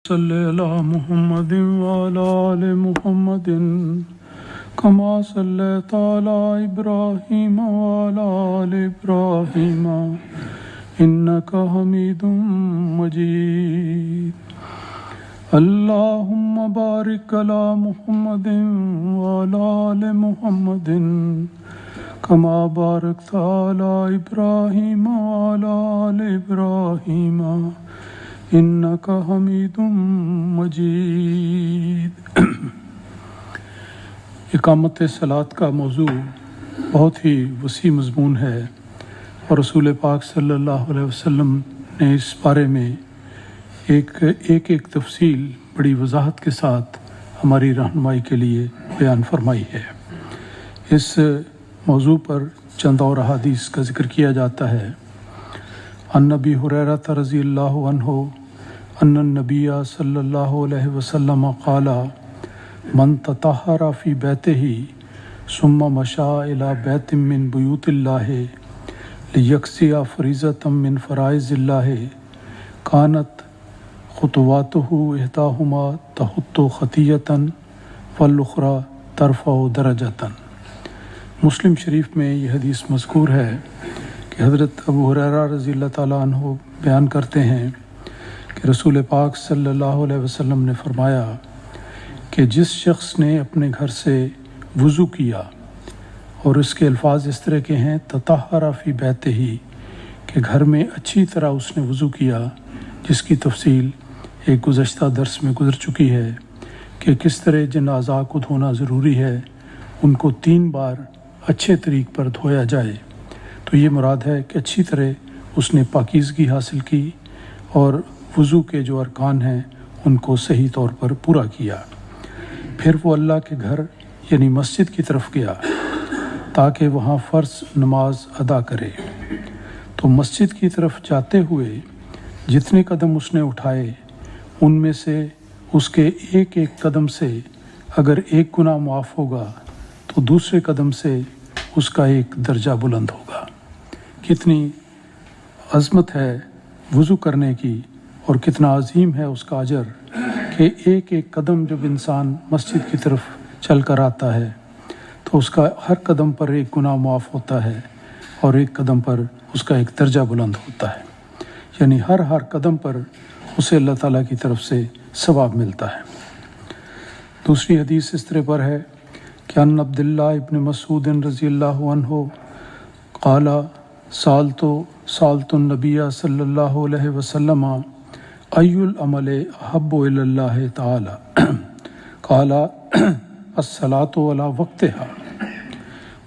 صل علی محمد وعلی آل محمد کما صلیت علی ابراہیم وعلی آل ابراہیم انک حمید مجید اللہم بارک علی محمد وعلی آل محمد کما بارکت علی ابراہیم وعلی آل ابراہیم انک حمید مجید۔ اقامت صلاۃ کا موضوع بہت ہی وسیع مضمون ہے اور رسول پاک صلی اللہ علیہ وسلم نے اس بارے میں ایک تفصیل بڑی وضاحت کے ساتھ ہماری رہنمائی کے لیے بیان فرمائی ہے۔ اس موضوع پر چند اور احادیث کا ذکر کیا جاتا ہے۔ عن ابی ہریرہ رضی اللہ عنہ ان النبی صلی اللہ علیہ وسلم قال من تطہر فی بیتہ ثم مشى الی بیت من بیوت اللہ لیقضی فریضۃ من فرائض اللہ کانت خطواتہ احداہما تحط خطیۃ والاخری ترفع درجۃ۔ مسلم شریف میں یہ حدیث مذکور ہے کہ حضرت ابو ہریرہ رضی اللہ تعالیٰ عنہ بیان کرتے ہیں کہ رسول پاک صلی اللہ علیہ وسلم نے فرمایا کہ جس شخص نے اپنے گھر سے وضو کیا، اور اس کے الفاظ اس طرح کے ہیں تطہر فی بیتہ، کہ گھر میں اچھی طرح اس نے وضو کیا، جس کی تفصیل ایک گزشتہ درس میں گزر چکی ہے کہ کس طرح جن اعضاء کو دھونا ضروری ہے ان کو 3 بار اچھے طریق پر دھویا جائے۔ تو یہ مراد ہے کہ اچھی طرح اس نے پاکیزگی حاصل کی اور وضو کے جو ارکان ہیں ان کو صحیح طور پر پورا کیا۔ پھر وہ اللہ کے گھر یعنی مسجد کی طرف گیا تاکہ وہاں فرض نماز ادا کرے۔ تو مسجد کی طرف جاتے ہوئے جتنے قدم اس نے اٹھائے ان میں سے اس کے ایک قدم سے اگر ایک گناہ معاف ہوگا تو دوسرے قدم سے اس کا ایک درجہ بلند ہوگا۔ کتنی عظمت ہے وضو کرنے کی اور کتنا عظیم ہے اس کا اجر کہ ایک قدم جب انسان مسجد کی طرف چل کر آتا ہے تو اس کا ہر قدم پر ایک گناہ معاف ہوتا ہے اور ایک قدم پر اس کا ایک درجہ بلند ہوتا ہے، یعنی ہر قدم پر اسے اللہ تعالیٰ کی طرف سے ثواب ملتا ہے۔ دوسری حدیث اس طرح پر ہے کہ ان عبداللہ ابن مسعود رضی اللہ عنہ قال سألت النبی صلی اللہ علیہ وسلم ای العمل احب الی اللہ تعالی قال الصلاۃ علی وقتها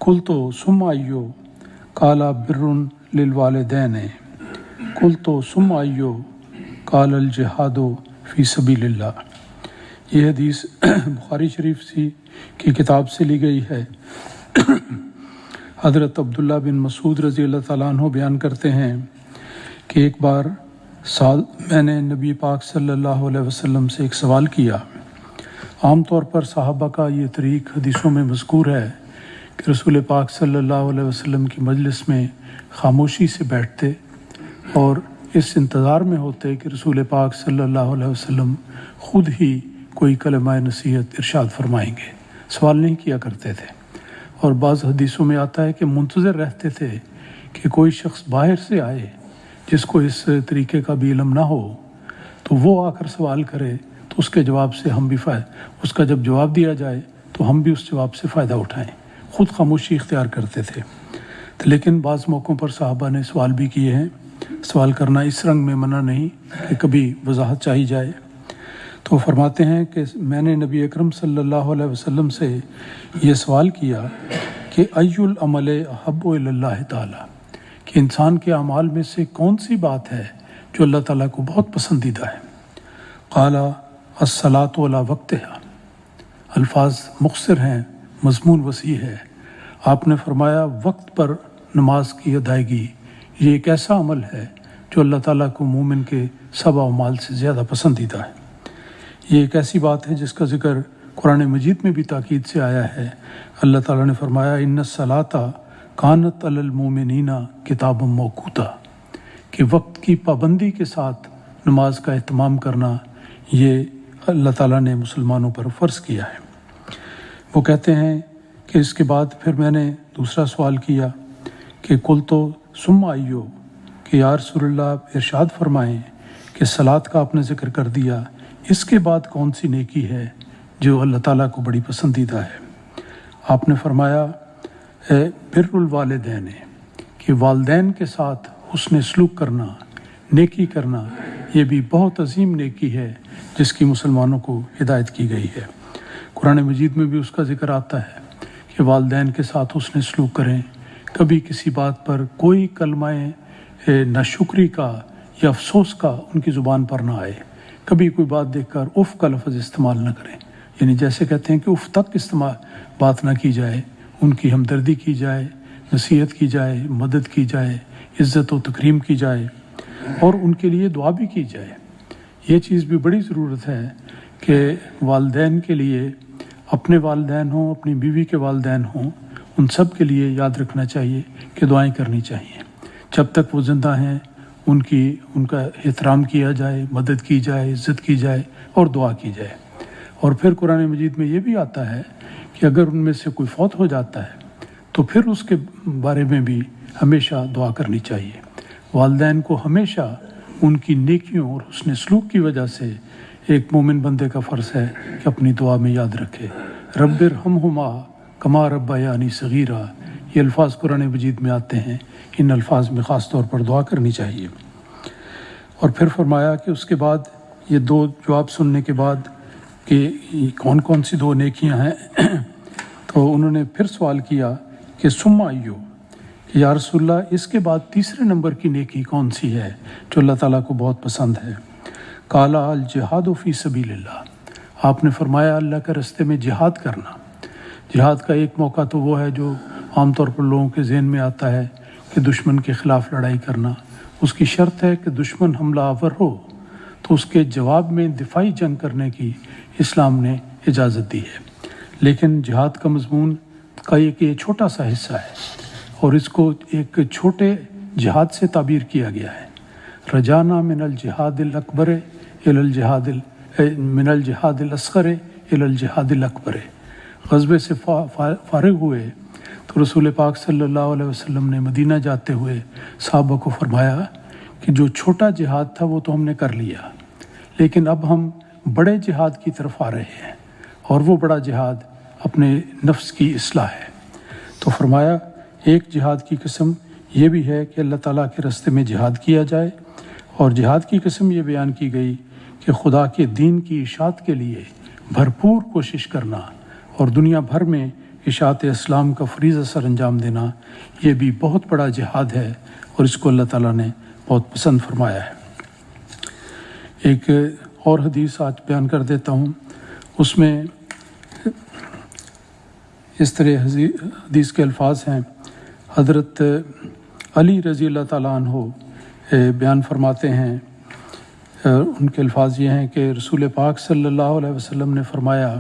قلت ثم ایو قال بر للوالدین قلت ثم ایو قال الجہاد فی سبیل اللہ۔ یہ حدیث بخاری شریف کی کتاب سے لی گئی ہے۔ حضرت عبداللہ بن مسعود رضی اللہ تعالیٰ عنہ بیان کرتے ہیں کہ ایک بار میں نے نبی پاک صلی اللہ علیہ وسلم سے ایک سوال کیا۔ عام طور پر صحابہ کا یہ طریق حدیثوں میں مذکور ہے کہ رسول پاک صلی اللہ علیہ وسلم کی مجلس میں خاموشی سے بیٹھتے اور اس انتظار میں ہوتے کہ رسول پاک صلی اللہ علیہ وسلم خود ہی کوئی کلمہ نصیحت ارشاد فرمائیں گے، سوال نہیں کیا کرتے تھے۔ اور بعض حدیثوں میں آتا ہے کہ منتظر رہتے تھے کہ کوئی شخص باہر سے آئے جس کو اس طریقے کا بھی علم نہ ہو تو وہ آ کر سوال کرے تو اس کے جواب سے ہم بھی اس کا جب جواب دیا جائے تو ہم بھی اس جواب سے فائدہ اٹھائیں۔ خود خاموشی اختیار کرتے تھے۔ لیکن بعض موقعوں پر صحابہ نے سوال بھی کیے ہیں۔ سوال کرنا اس رنگ میں منع نہیں کہ کبھی وضاحت چاہی جائے۔ تو فرماتے ہیں کہ میں نے نبی اکرم صلی اللہ علیہ وسلم سے یہ سوال کیا کہ ای العمل احب الی اللہ تعالی، کہ انسان کے اعمال میں سے کون سی بات ہے جو اللہ تعالیٰ کو بہت پسندیدہ ہے؟ قال الصلاۃ علی وقتها۔ الفاظ مختصر ہیں، مضمون وسیع ہے۔ آپ نے فرمایا وقت پر نماز کی ادائیگی یہ ایک ایسا عمل ہے جو اللہ تعالیٰ کو مومن کے سب اعمال سے زیادہ پسندیدہ ہے۔ یہ ایک ایسی بات ہے جس کا ذکر قرآن مجید میں بھی تاکید سے آیا ہے۔ اللہ تعالیٰ نے فرمایا ان الصلاۃ کانت علی المؤمنین کتابا موقوتا، کہ وقت کی پابندی کے ساتھ نماز کا اہتمام کرنا یہ اللہ تعالیٰ نے مسلمانوں پر فرض کیا ہے۔ وہ کہتے ہیں کہ اس کے بعد پھر میں نے دوسرا سوال کیا کہ کل تو ثم آئیو، کہ یا رسول اللہ ارشاد فرمائیں کہ صلاۃ کا آپ نے ذکر کر دیا، اس کے بعد کون سی نیکی ہے جو اللہ تعالیٰ کو بڑی پسندیدہ ہے؟ آپ نے فرمایا بر الوالدین، کہ والدین کے ساتھ حسن سلوک کرنا، نیکی کرنا، یہ بھی بہت عظیم نیکی ہے جس کی مسلمانوں کو ہدایت کی گئی ہے۔ قرآن مجید میں بھی اس کا ذکر آتا ہے کہ والدین کے ساتھ حسن سلوک کریں، کبھی کسی بات پر کوئی کلمہ ناشکری کا یا افسوس کا ان کی زبان پر نہ آئے، کبھی کوئی بات دیکھ کر اف کا لفظ استعمال نہ کریں، یعنی جیسے کہتے ہیں کہ اف تک بات نہ کی جائے، ان کی ہمدردی کی جائے، نصیحت کی جائے، مدد کی جائے، عزت و تکریم کی جائے اور ان کے لیے دعا بھی کی جائے۔ یہ چیز بھی بڑی ضرورت ہے کہ والدین کے لیے، اپنے والدین ہوں، اپنی بیوی کے والدین ہوں، ان سب کے لیے یاد رکھنا چاہیے کہ دعائیں کرنی چاہیے۔ جب تک وہ زندہ ہیں ان کا احترام کیا جائے، مدد کی جائے، عزت کی جائے اور دعا کی جائے۔ اور پھر قرآن مجید میں یہ بھی آتا ہے کہ اگر ان میں سے کوئی فوت ہو جاتا ہے تو پھر اس کے بارے میں بھی ہمیشہ دعا کرنی چاہیے۔ والدین کو ہمیشہ ان کی نیکیوں اور حسن سلوک کی وجہ سے ایک مومن بندے کا فرض ہے کہ اپنی دعا میں یاد رکھے، رب ارحمہما کما ربیانی صغیرا۔ یہ الفاظ قرآن مجید میں آتے ہیں، ان الفاظ میں خاص طور پر دعا کرنی چاہیے۔ اور پھر فرمایا کہ اس کے بعد یہ دو جواب سننے کے بعد کہ کون کون سی دو نیکیاں ہیں، تو انہوں نے پھر سوال کیا کہ ثم آئیو، یا رسول اللہ اس کے بعد تیسرے نمبر کی نیکی کون سی ہے جو اللہ تعالیٰ کو بہت پسند ہے؟ قال الجہاد فی سبیل اللہ۔ آپ نے فرمایا اللہ کے راستے میں جہاد کرنا۔ جہاد کا ایک موقع تو وہ ہے جو عام طور پر لوگوں کے ذہن میں آتا ہے کہ دشمن کے خلاف لڑائی کرنا۔ اس کی شرط ہے کہ دشمن حملہ آور ہو تو اس کے جواب میں دفاعی جنگ کرنے کی اسلام نے اجازت دی ہے، لیکن جہاد کا مضمون کا ایک یہ چھوٹا سا حصہ ہے اور اس کو ایک چھوٹے جہاد سے تعبیر کیا گیا ہے۔ رجانا من الجہاد الاکبر الی الجہاد من الجہاد الاصغر الی الجہاد الاکبر۔ غزوے سے فارغ ہوئے تو رسول پاک صلی اللہ علیہ وسلم نے مدینہ جاتے ہوئے صحابہ کو فرمایا کہ جو چھوٹا جہاد تھا وہ تو ہم نے کر لیا، لیکن اب ہم بڑے جہاد کی طرف آ رہے ہیں، اور وہ بڑا جہاد اپنے نفس کی اصلاح ہے۔ تو فرمایا ایک جہاد کی قسم یہ بھی ہے کہ اللہ تعالیٰ کے راستے میں جہاد کیا جائے، اور جہاد کی قسم یہ بیان کی گئی کہ خدا کے دین کی اشاعت کے لیے بھرپور کوشش کرنا اور دنیا بھر میں اشاعت اسلام کا فریضہ سر انجام دینا، یہ بھی بہت بڑا جہاد ہے اور اس کو اللہ تعالیٰ نے بہت پسند فرمایا ہے۔ ایک اور حدیث آج بیان کر دیتا ہوں، اس میں اس طرح حدیث کے الفاظ ہیں۔ حضرت علی رضی اللہ تعالیٰ عنہ بیان فرماتے ہیں، ان کے الفاظ یہ ہیں کہ رسول پاک صلی اللہ علیہ وسلم نے فرمایا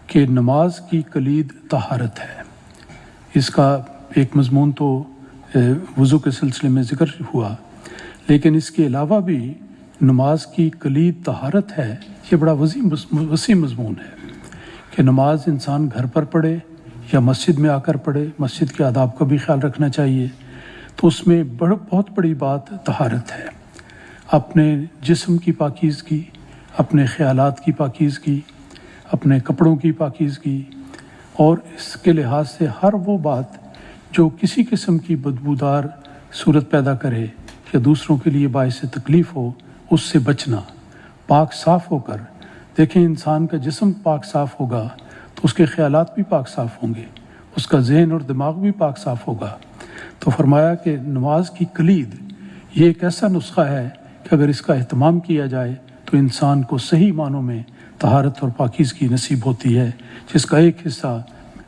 کہ نماز کی کلید طہارت ہے۔ اس کا ایک مضمون تو وضو کے سلسلے میں ذکر ہوا، لیکن اس کے علاوہ بھی نماز کی کلید طہارت ہے۔ یہ بڑا وسیع مضمون ہے کہ نماز انسان گھر پر پڑھے یا مسجد میں آ کر پڑھے، مسجد کے آداب کا بھی خیال رکھنا چاہیے، تو اس میں بہت بڑی بات طہارت ہے۔ اپنے جسم کی پاکیزگی، اپنے خیالات کی پاکیزگی، اپنے کپڑوں کی پاکیزگی، اور اس کے لحاظ سے ہر وہ بات جو کسی قسم کی بدبودار صورت پیدا کرے یا دوسروں کے لیے باعث تکلیف ہو، اس سے بچنا، پاک صاف ہو کر۔ دیکھیں انسان کا جسم پاک صاف ہوگا تو اس کے خیالات بھی پاک صاف ہوں گے، اس کا ذہن اور دماغ بھی پاک صاف ہوگا۔ تو فرمایا کہ نماز کی کلید یہ ایک ایسا نسخہ ہے کہ اگر اس کا اہتمام کیا جائے تو انسان کو صحیح معنوں میں طہارت اور پاکیزگی نصیب ہوتی ہے، جس کا ایک حصہ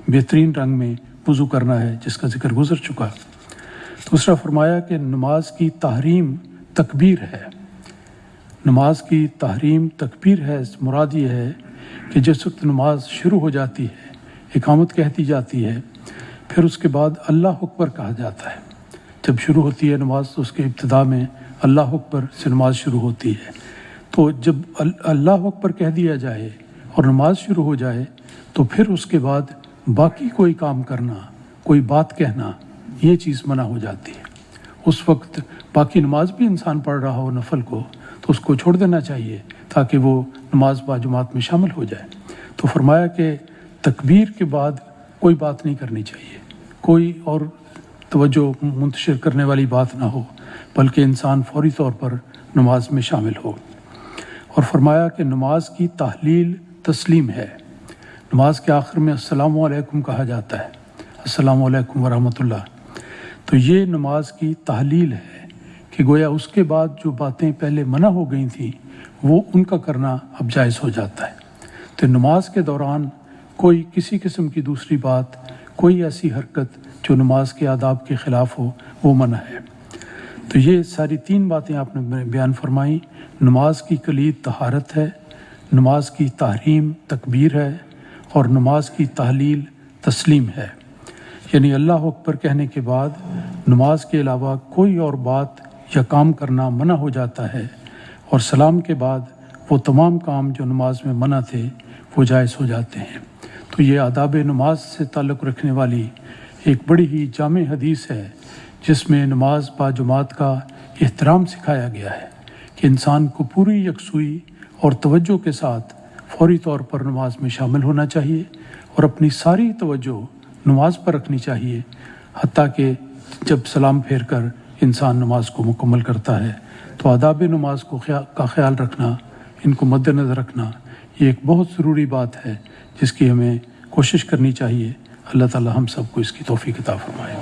بہترین رنگ میں وضو کرنا ہے، جس کا ذکر گزر چکا۔ دوسرا فرمایا کہ نماز کی تحریم تکبیر ہے۔ نماز کی تحریم تکبیر ہے، مراد یہ ہے کہ جس وقت نماز شروع ہو جاتی ہے، اقامت کہتی جاتی ہے، پھر اس کے بعد اللہ اکبر کہا جاتا ہے۔ جب شروع ہوتی ہے نماز تو اس کے ابتدا میں اللہ اکبر سے نماز شروع ہوتی ہے۔ تو جب اللہ اکبر کہہ دیا جائے اور نماز شروع ہو جائے تو پھر اس کے بعد باقی کوئی کام کرنا، کوئی بات کہنا، یہ چیز منع ہو جاتی ہے۔ اس وقت باقی نماز بھی انسان پڑھ رہا ہو نفل کو تو اس کو چھوڑ دینا چاہیے تاکہ وہ نماز با جماعت میں شامل ہو جائے۔ تو فرمایا کہ تکبیر کے بعد کوئی بات نہیں کرنی چاہیے، کوئی اور توجہ منتشر کرنے والی بات نہ ہو، بلکہ انسان فوری طور پر نماز میں شامل ہو۔ اور فرمایا کہ نماز کی تحلیل تسلیم ہے۔ نماز کے آخر میں السلام علیکم کہا جاتا ہے، السلام علیکم ورحمۃ اللہ۔ تو یہ نماز کی تحلیل ہے کہ گویا اس کے بعد جو باتیں پہلے منع ہو گئی تھیں وہ ان کا کرنا اب جائز ہو جاتا ہے۔ تو نماز کے دوران کوئی کسی قسم کی دوسری بات، کوئی ایسی حرکت جو نماز کے آداب کے خلاف ہو وہ منع ہے۔ تو یہ ساری تین باتیں آپ نے بیان فرمائیں۔ نماز کی کلید طہارت ہے، نماز کی تحریم تکبیر ہے، اور نماز کی تحلیل تسلیم ہے، یعنی اللہ اکبر کہنے کے بعد نماز کے علاوہ کوئی اور بات یا کام کرنا منع ہو جاتا ہے، اور سلام کے بعد وہ تمام کام جو نماز میں منع تھے وہ جائز ہو جاتے ہیں۔ تو یہ آداب نماز سے تعلق رکھنے والی ایک بڑی ہی جامع حدیث ہے جس میں نماز با جماعت کا احترام سکھایا گیا ہے کہ انسان کو پوری یکسوئی اور توجہ کے ساتھ فوری طور پر نماز میں شامل ہونا چاہیے اور اپنی ساری توجہ نماز پر رکھنی چاہیے، حتیٰ کہ جب سلام پھیر کر انسان نماز کو مکمل کرتا ہے۔ تو آداب نماز کا خیال رکھنا، ان کو مد نظر رکھنا، یہ ایک بہت ضروری بات ہے جس کی ہمیں کوشش کرنی چاہیے۔ اللہ تعالی ہم سب کو اس کی توفیق عطا فرمائے۔